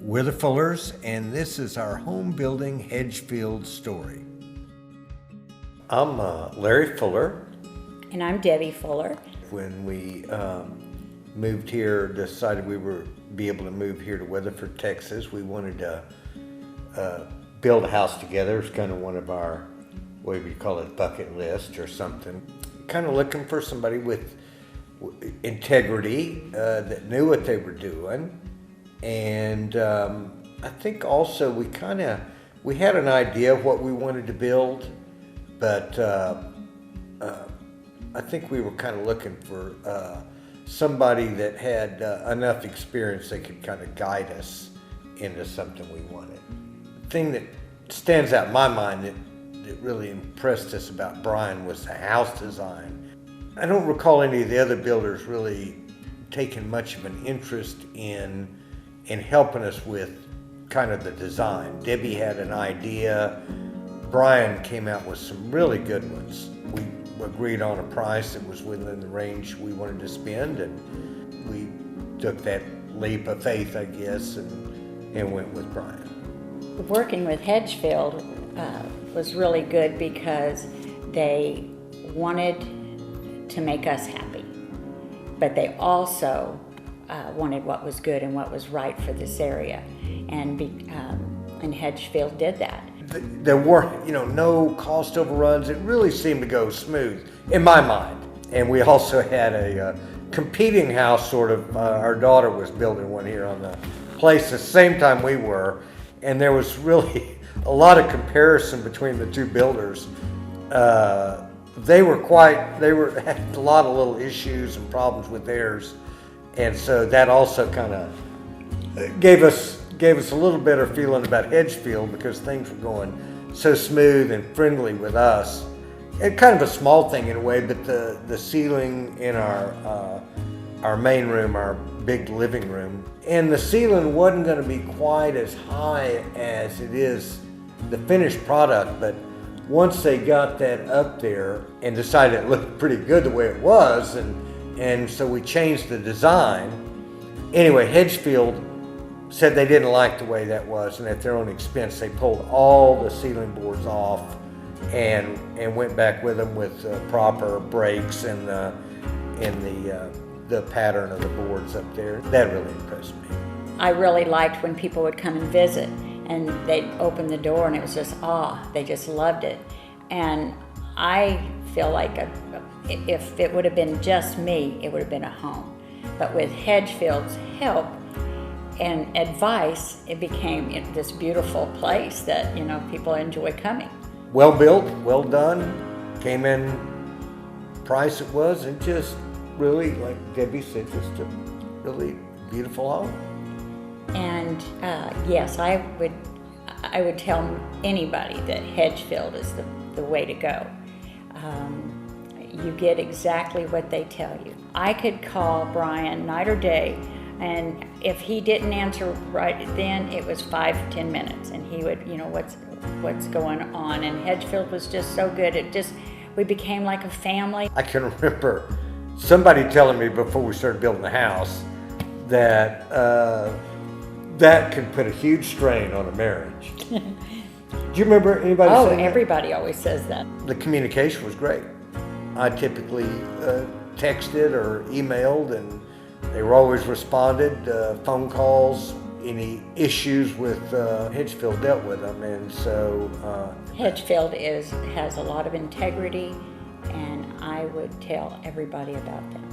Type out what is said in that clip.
We're the Fullers, and this is our home building Hedgefield story. I'm Larry Fuller. And I'm Debbie Fuller. When we moved here, decided we were be able to move here to Weatherford, Texas. We wanted to build a house together. It's kind of one of our, what do you call it, bucket list or something. Kind of looking for somebody with integrity that knew what they were doing. And I think also we had an idea of what we wanted to build, but I think we were kind of looking for somebody that had enough experience that could kind of guide us into something we wanted. The thing that stands out in my mind that really impressed us about Brian was the house design. I don't recall any of the other builders really taking much of an interest in helping us with kind of the design. Debbie had an idea. Brian came out with some really good ones. We agreed on a price that was within the range we wanted to spend, and we took that leap of faith, I guess, and went with Brian. Working with Hedgefield was really good because they wanted to make us happy, but they also wanted what was good and what was right for this area, and Hedgefield did that. There were, no cost overruns. It really seemed to go smooth in my mind. And we also had a competing house, sort of. Our daughter was building one here on the place at the same time we were, and there was really a lot of comparison between the two builders. They had a lot of little issues and problems with theirs. And so that also kind of gave us a little better feeling about Hedgefield, because things were going so smooth and friendly with us. And kind of a small thing in a way, but the ceiling in our main room, our big living room, and the ceiling wasn't going to be quite as high as it is the finished product, but once they got that up there and decided it looked pretty good the way it was, and so we changed the design. Anyway, Hedgefield said they didn't like the way that was, and at their own expense, they pulled all the ceiling boards off and went back with them with proper breaks and the pattern of the boards up there. That really impressed me. I really liked when people would come and visit, and they'd open the door, and it was just they just loved it. And I feel like if it would have been just me, it would have been a home. But with Hedgefield's help and advice, it became this beautiful place that people enjoy coming. Well built, well done, came in price it was, and just really, like Debbie said, just a really beautiful home. And yes, I would tell anybody that Hedgefield is the way to go. You get exactly what they tell you. I could call Brian night or day, and if he didn't answer right then, it was 5-10 minutes, and he would, what's going on. And Hedgefield was just so good. We became like a family. I can remember somebody telling me before we started building the house that that can put a huge strain on a marriage. Do you remember anybody saying that? Oh, everybody always says that. The communication was great. I typically texted or emailed, and they were always responded. Phone calls, any issues with Hedgefield dealt with them, and so Hedgefield has a lot of integrity, and I would tell everybody about them.